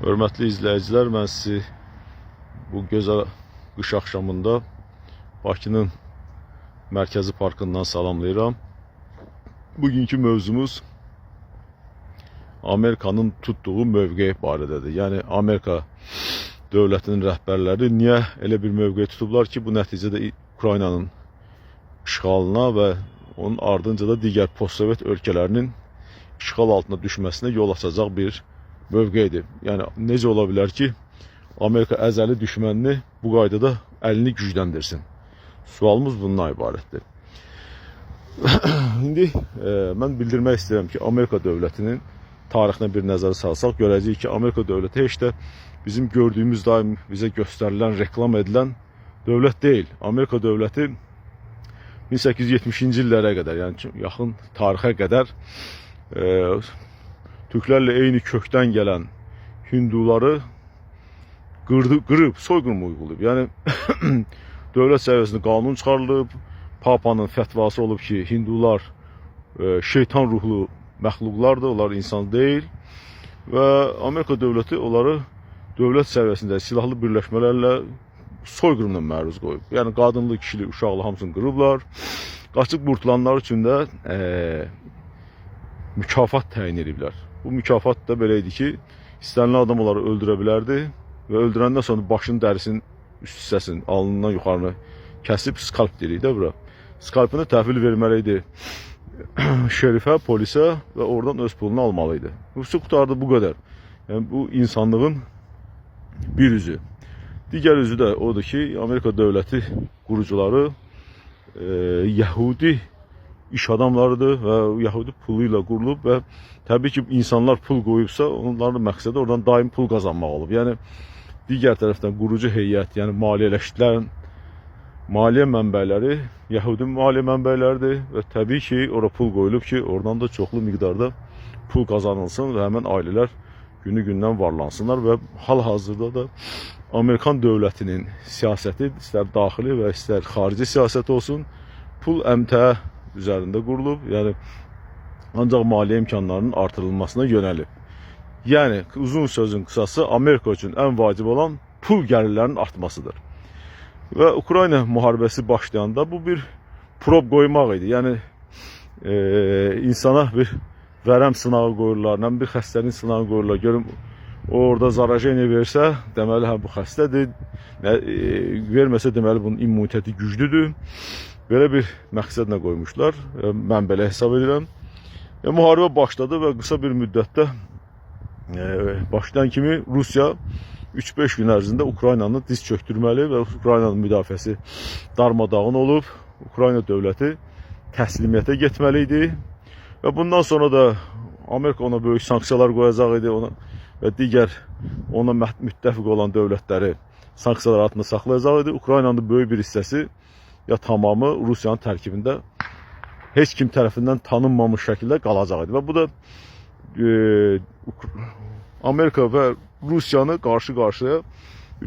Hörmətli izləyicilər, mən sizi bu gözəl qış axşamında Bakının Mərkəzi Parkından salamlayıram. Bugünkü mövzumuz Amerikanın tutduğu mövqe barədədir. Yəni, Amerika dövlətinin rəhbərləri niyə elə bir mövqe tutublar ki, bu nəticədə Ukraynanın işğalına və onun ardınca da digər postsovet ölkələrinin işğal altına düşməsinə yol açacaq bir mövqedir. Yəni, necə ola bilər ki, Amerika əzəli düşmənini bu qaydada əlini gücləndirsin? Sualımız bundan ibarətdir. İndi mən bildirmək istəyirəm ki, Amerika dövlətinin tarixinə bir nəzər salsaq, görəcəyik ki, Amerika dövləti heç də bizim gördüyümüz daim bizə göstərilən, reklam edilən dövlət deyil. Amerika dövləti 1870-ci illərə qədər, yəni yaxın tarixə qədər Türklərlə eyni kökdən gələn Hinduları qırıb, soyqırım uyğulayıb. Yəni, dövlət səviyyəsində qanun çıxarılıb, Papanın fətvası olub ki, Hindular şeytan ruhlu məxluqlardır, onlar insan deyil. Və Amerika dövləti onları dövlət səviyyəsində silahlı birləşmələrlə soyqırımla məruz qoyub. Yəni, qadınlı, kişili, uşaqlı hamısını qırıblar. Qaçıb qurtulanlar üçün də mükafat təyin ediblər. Bu mükafat da belə idi ki, istənilən adam onları öldürə bilərdi və öldürəndən sonra başının dərisinin üst hissəsinin alnından yuxarını kəsib skalp deyirik də bura. Skalpını təhvil verməli idi şerifə, polisə və oradan öz pulunu almalı idi. Bu qutardı bu qədər. Yəni, bu insanlığın bir üzü. Digər üzü də odur ki, Amerika dövləti qurucuları Yəhudi iş adamlarıdır və Yəhudi pulu ilə qurulub və təbii ki, insanlar pul qoyubsa, onların məqsədi oradan daim pul qazanmaq olub. Yəni, digər tərəfdən qurucu heyət, yəni maliyyələşdirilən maliyyə mənbələri Yəhudi maliyyə mənbələridir və təbii ki, ora pul qoyulub ki, oradan da çoxlu miqdarda pul qazanılsın və həmən ailələr günü-gündən varlansınlar və hal-hazırda da Amerikan dövlətinin siyasəti, istər daxili və istər xarici siyasəti olsun, pul əmtəə üzərində qurulub, yəni ancaq maliyyə imkanlarının artırılmasına yönəlib. Yəni, uzun sözün qısası Amerika üçün ən vacib olan pul gəlirlərinin artmasıdır. Və Ukrayna müharibəsi başlayanda bu bir prob qoymaq idi. Yəni, insana bir vərəm sınağı qoyurlar, nə bir xəstənin sınağı qoyurlar. Görüm, orada zarajeni versə, deməli, hə, bu xəstədir. Verməsə, deməli, bunun immuniteti güclüdür. Belə bir məqsədlə qoymuşlar. Mən belə hesab edirəm. Müharibə başladı və qısa bir müddətdə başlayan kimi Rusiya 3-5 gün ərzində Ukraynanı diz çöktürməli və Ukraynanın müdafiəsi darmadağın olub. Ukrayna dövləti təslimiyyətə getməli idi. Və bundan sonra da Amerika ona böyük sanksiyalar qoyacaq idi və digər ona müttəfiq olan dövlətləri sanksiyalar altında saxlayacaq idi. Ukraynanın böyük bir hissəsi ya tamamı Rusiyanın tərkibində heç kim tərəfindən tanınmamış şəkildə qalacaq idi. Və bu da Amerika və Rusiyanı qarşı-qarşıya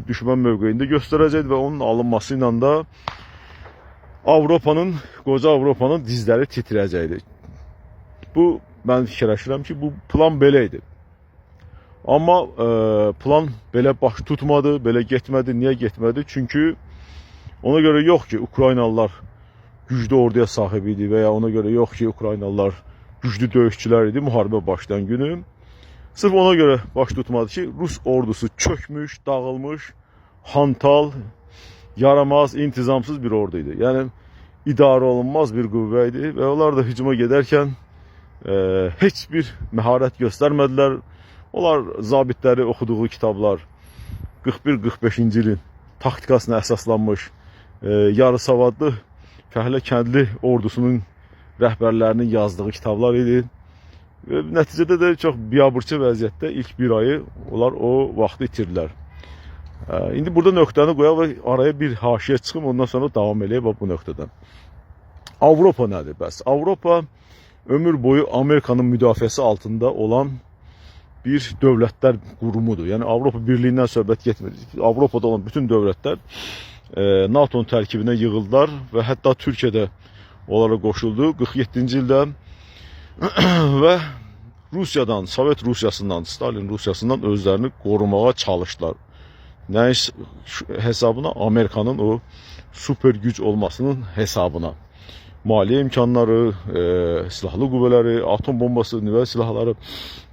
düşmən mövqeyində göstərəcəkdir və onun alınması ilə də qoca Avropanın dizləri titrəyəcəkdir. Bu, mən fikirləşirəm ki, bu plan belə idi. Amma plan belə baş tutmadı, belə getmədi. Niyə getmədi? Çünki ona görə yox ki, Ukraynalılar güclü orduya sahib idi və ya ona görə yox ki, Ukraynalılar güclü döyüşçülər idi müharibə başlayan günü. Sırf ona görə baş tutmadı ki, Rus ordusu çökmüş, dağılmış, hantal, yaramaz, intizamsız bir ordu idi. Yəni, idarə olunmaz bir qüvvə idi və onlar da hücuma gedərkən heç bir məharət göstərmədilər. Onlar zabitləri oxuduğu kitablar 41-45-ci ilin taktikasına əsaslanmış yarı savadlı fəhlə kəndli ordusunun rəhbərlərinin yazdığı kitablar idi. Və nəticədə də çox biabırçı vəziyyətdə ilk bir ayı onlar o vaxtı itirdilər. İndi burada nöqtəni qoyaq və araya bir haşiyə çıxım, ondan sonra davam eləyək bu nöqtədən. Avropa nədir bəs? Avropa ömür boyu Amerikanın müdafiəsi altında olan bir dövlətlər qurumudur. Yəni, Avropa Birliyindən söhbət getmir. Avropada olan bütün dövlətlər NATO'nun tərkibinə yığıldılar və hətta Türkiyə də onlara qoşuldu 47-ci ildə və Rusiyadan, Sovet Rusiyasından, Stalin Rusiyasından özlərini qorumağa çalışdılar. Nəyin hesabına? Amerikanın o super güc olmasının hesabına. Maliyyə imkanları, silahlı qüvvələri, atom bombası, nüvə silahları,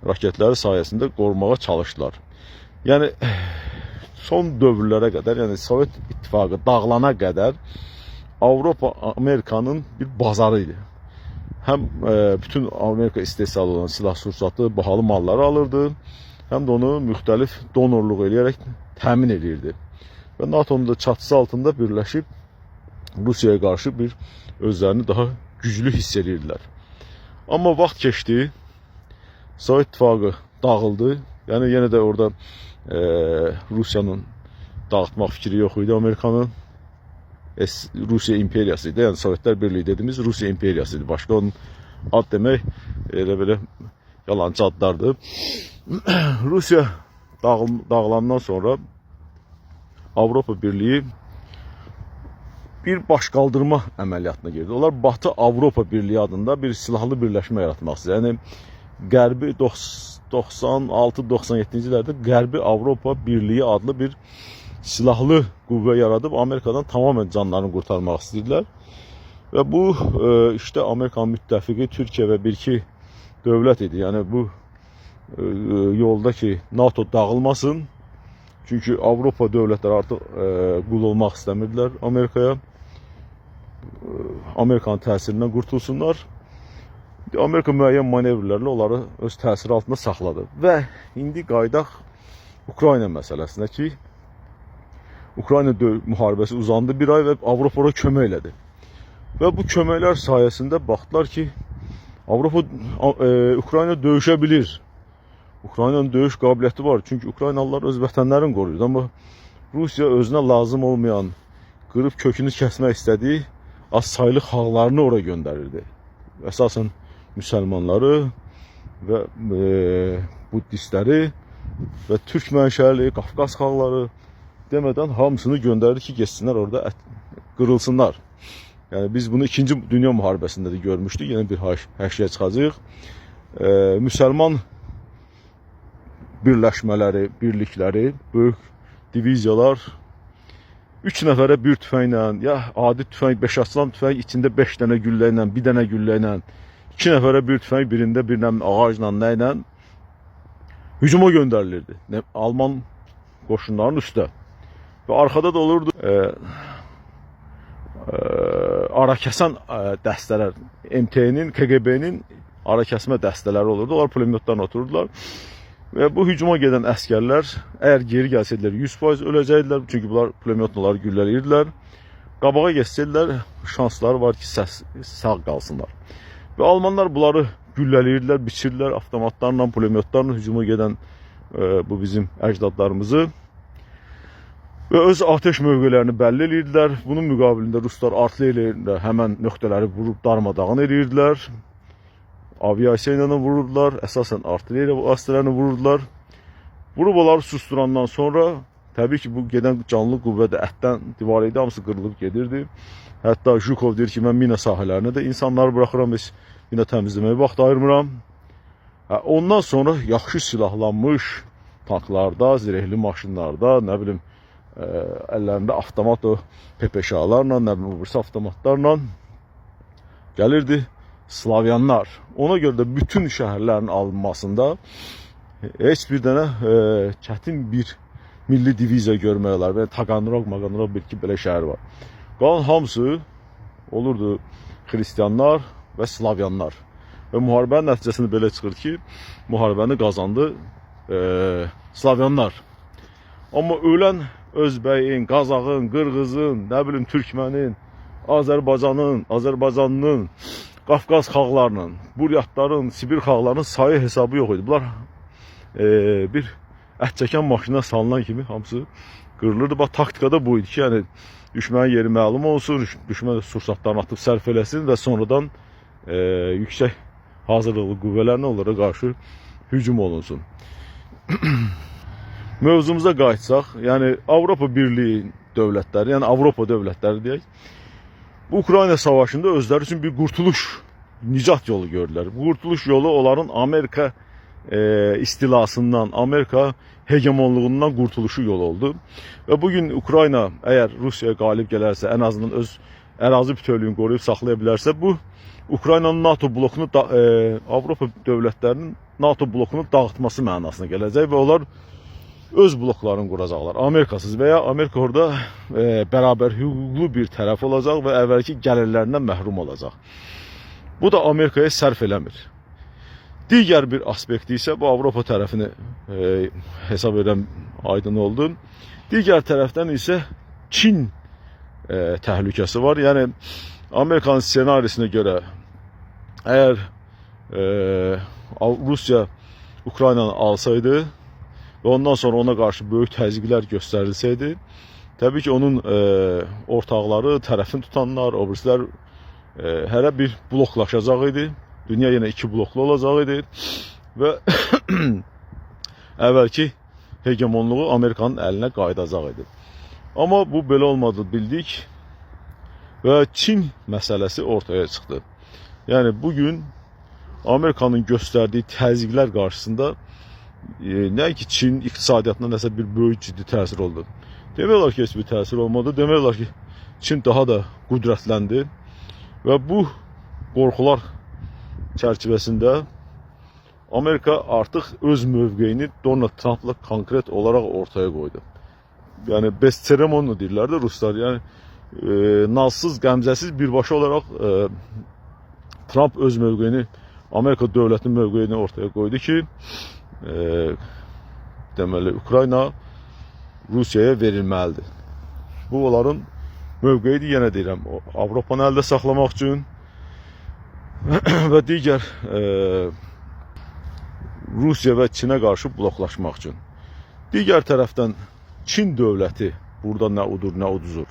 raketləri sayəsində qorumağa çalışdılar. Yəni son dövrlərə qədər, yəni Sovet İttifaqı dağılana qədər Avropa Amerikanın bir bazarı idi. Həm bütün Amerika istehsal olan silah sursatı, bahalı malları alırdı, həm də onu müxtəlif donorluq eləyərək təmin edirdi. Və NATO'nun da çatısı altında birləşib Rusiyaya qarşı bir özlərini daha güclü hiss edirdilər. Amma vaxt keçdi, Sovet İttifaqı dağıldı. Yəni yenə də orada Rusiyanın dağıtmaq fikri yox idi Amerikanın. Rusiya imperiyası idi. Yəni Sovetlər Birliyi dediyimiz Rusiya imperiyası idi. Başqa onun ad demək elə-belə yalancı adlardır. Rusiya dağılandan sonra Avropa Birliyi bir başqaldırma əməliyyatına girdi. Onlar Batı Avropa Birliyi adında bir silahlı birləşmə yaratmaq istəyir. Yəni Qərbi 96-97-ci illərdə Qərbi Avropa Birliyi adlı bir silahlı qüvvə yaradıb Amerikadan tamamen canlarını qurtarmaq istəyirlər. Və bu işte Amerikanın müttəfiqi Türkiyə və bir-iki dövlət idi. Yəni bu yolda ki NATO dağılmasın. Çünki Avropa dövlətləri artıq qul olmaq istəmirdilər Amerikaya. Amerikanın təsirindən qurtulsunlar. Amerika müəyyən manevrlərlə onları öz təsiri altında saxladı. Və indi qaydaq Ukrayna məsələsinə ki, Ukrayna müharibəsi uzandı bir ay və Avropa ona kömək elədi. Və bu köməklər sayəsində baxdılar ki, Ukrayna döyüşə bilir. Ukraynanın döyüş qabiliyyəti var. Çünki Ukraynalılar öz vətənlərini qoruyur. Amma Rusiya özünə lazım olmayan, qırıb kökünü kəsmək istədiyi az saylı xalqlarını ora göndərirdi. Əsasən müsəlmanları və buddistləri və türk mənşəli, Qafqaz xalqları demədən hamısını göndərir ki, geçsinlər orada qırılsınlar. Yəni biz bunu 2-ci Dünya müharibəsində də görmüşdük. Yenə bir həşiyə çıxacaq. Müsəlman birləşmələri, birlikləri, böyük diviziyalar 3 nəfərə bir tüfənglə, ya adi tüfəng, 5 açılan tüfəng içində 5 dənə güllə ilə, 1 dənə güllə ilə, 2 nəfərə bir tüfəng, birində bir ağacla, nə ilə hücuma göndərilirdi. Alman qoşunların üstə. Və arxada da olurdu arakəsən dəstələr, MT-nin, KGB-nin arakəsmə dəstələri olurdu. Onlar pulemyotdan otururdular. Və bu hücuma gedən əskərlər, əgər geri gəlsəydilər 100% öləcəkdilər. Çünki bunlar pulemyotları güllələyirdilər. Qabağa geçsəydilər, şansları var ki, sağ qalsınlar. Və Almanlar bunları güllələyirdilər, biçirdilər avtomatlarla, pulemyotlarla hücuma gedən bu bizim əcdadlarımızı. Və öz ateş mövqələrini bəlli edirdilər. Bunun müqabilində Ruslar artilleriya həmən nöqtələri vurub darmadağın edirdilər. Aviasiya ilə vururdular, əsasən artilleriya vasitələrini vururdular. Vurub onları susturandan sonra, təbii ki, bu gedən canlı qüvvə də ətdən divar idi, hamısı qırılıb gedirdi. Hətta Jukov deyir ki, mən mina sahələrinə də insanları buraxıram, heç mina təmizləməyə vaxt ayırmıram. Ondan sonra yaxşı silahlanmış tanklarda, zirehli maşınlarda, nə bilim, əllərində avtomat o PPŞ-larla, nə bilim, bursa avtomatlarla gəlirdi Slavyanlar. Ona görə də bütün şəhərlərin alınmasında heç bir dənə çətin bir milli diviziya görmək olar. Və Taganrog, Maganrog bir-iki belə şəhər var. Qalan hamısı olurdu xristianlar və Slavyanlar. Və müharibənin nəticəsində belə çıxır ki, müharibəni qazandı Slavyanlar. Amma ölən Özbəyin, Qazağın, Qırğızın, nə bilim, Türkmənin, Azərbaycanlının, Qafqaz xalqlarının, Buryatların, Sibir xalqlarının sayı hesabı yox idi. Bunlar bir ət çəkən maşına salınan kimi hamısı qırılırdı. Bax, taktikada bu idi ki, yəni düşmənin yeri məlum olsun, düşmən sursatlarını atıb sərf eləsin və sonradan yüksək hazırlıqlı qüvvələrlə onlara qarşı hücum olunsun. Mövzumuza qayıtsaq, yəni Avropa Birliyi dövlətləri, yəni Avropa dövlətləri deyək, bu Ukrayna savaşında özləri üçün bir qurtuluş, nicat yolu gördülər. Bu qurtuluş yolu onların Amerika istilasından, Amerika hegemonluğundan qurtuluşu yol oldu. Və bugün Ukrayna əgər Rusiyaya qalib gələrsə, ən azından öz ərazi bütövlüyünü qoruyub saxlaya bilərsə, bu Ukraynanın NATO blokunu, Avropa dövlətlərinin NATO blokunu dağıtması mənasına gələcək və onlar öz bloklarını quracaqlar. Amerikasız və ya Amerika orada bərabər hüquqlu bir tərəf olacaq və əvvəlki gəlirlərindən məhrum olacaq. Bu da Amerikaya sərf eləmir. Digər bir aspekti isə bu Avropa tərəfini hesab edən aydın oldu. Digər tərəfdən isə Çin təhlükəsi var. Yəni Amerikanın senarisinə görə əgər Rusiya Ukraynanı alsaydı və ondan sonra ona qarşı böyük təzyiqlər göstərilsəydi, təbii ki onun ortaqları, tərəfini tutanlar, obrislər hərə bir bloklaşacaq idi. Dünya yenə iki bloklu olacaq idi və əvvəlki hegemonluğu Amerikanın əlinə qayıdacaq idi. Amma bu belə olmadı bildik və Çin məsələsi ortaya çıxdı. Yəni bugün Amerikanın göstərdiyi təzyiqlər qarşısında nəinki Çin iqtisadiyyatına nəsə bir böyük ciddi təsir oldu. Demək olar ki, heç bir təsir olmadı. Demək olar ki, Çin daha da qüdrətləndi və bu qorxular çərçivəsində Amerika artıq öz mövqeyini Donald Trump'la konkret olaraq ortaya qoydu. Yəni best ceremony deyirlər də ruslar. Yəni nazsız, qəmzəsiz birbaşa olaraq Trump öz mövqeyini, Amerika dövlətinin mövqeyini ortaya qoydu ki, deməli Ukrayna Rusiyaya verilməlidir. Bu onların mövqeyidir, yenə deyirəm, Avropanı əldə saxlamaq üçün və digər Rusiya və Çinə qarşı bloklaşmaq üçün. Digər tərəfdən Çin dövləti burada nə udur, nə uduzur.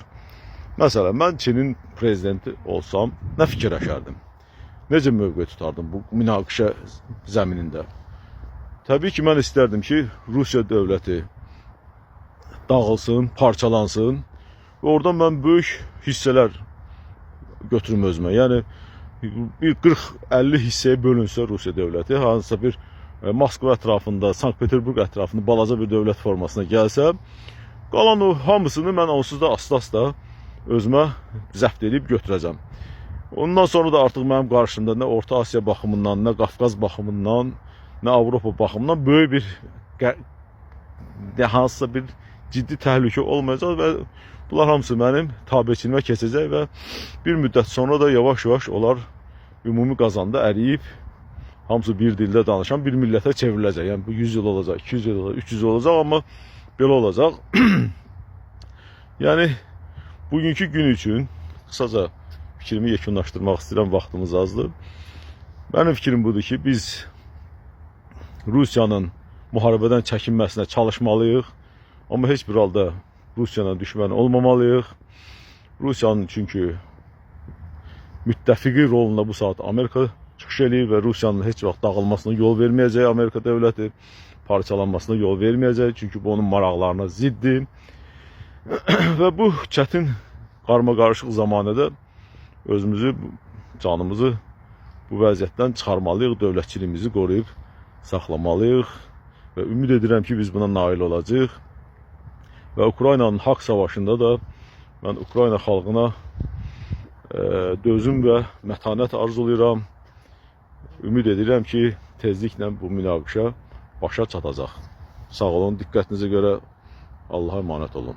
Məsələn, mən Çinin prezidenti olsam, nə fikirləşərdim? Necə mövqe tutardım bu münaqişə zəminində? Təbii ki, mən istərdim ki, Rusiya dövləti dağılsın, parçalansın və oradan mən böyük hissələr götürüm özümə. Yəni, bir 40-50 hissəyə bölünsə Rusiya dövləti, hansısa bir Moskva ətrafında, Sankt-Peterburg ətrafında balaca bir dövlət formasına gəlsə, qalan o hamısını mən onsuz da asta-asta özümə zəbt edib götürəcəm. Ondan sonra da artıq mənim qarşımda nə Orta Asiya baxımından, nə Qafqaz baxımından, nə Avropa baxımından böyük bir hansısa bir ciddi təhlükə olmayacaq və bunlar hamısı mənim tabeçilmə keçəcək və bir müddət sonra da yavaş-yavaş onlar ümumi qazanda əriyib, hamısı bir dildə danışan bir millətə çevriləcək. Yəni bu 100 il olacaq, 200 il olacaq, 300 il olacaq, amma belə olacaq. Yəni bugünkü gün üçün qısaca fikrimi yekunlaşdırmaq istəyirəm, vaxtımız azdır. Mənim fikrim budur ki, biz Rusiyanın müharibədən çəkinməsinə çalışmalıyıq, amma heç bir halda Rusiyanın düşməni olmamalıyıq. Rusiyanın çünki müttəfiqi rolunda bu saat Amerika çıxış eləyir və Rusiyanın heç vaxt dağılmasına yol verməyəcək, Amerika dövləti parçalanmasına yol verməyəcək, çünki bu onun maraqlarına ziddir. Və bu çətin qarma-qarışıq zamanədə özümüzü, canımızı bu vəziyyətdən çıxarmalıyıq, dövlətçiliyimizi qoruyub saxlamalıyıq və ümid edirəm ki, biz buna nail olacağıq. Və Ukraynanın haqq savaşında da mən Ukrayna xalqına dözüm və mətanət arzulayıram. Ümid edirəm ki, tezliklə bu münaqişə başa çatacaq. Sağ olun, diqqətinizə görə Allah'a emanet olun.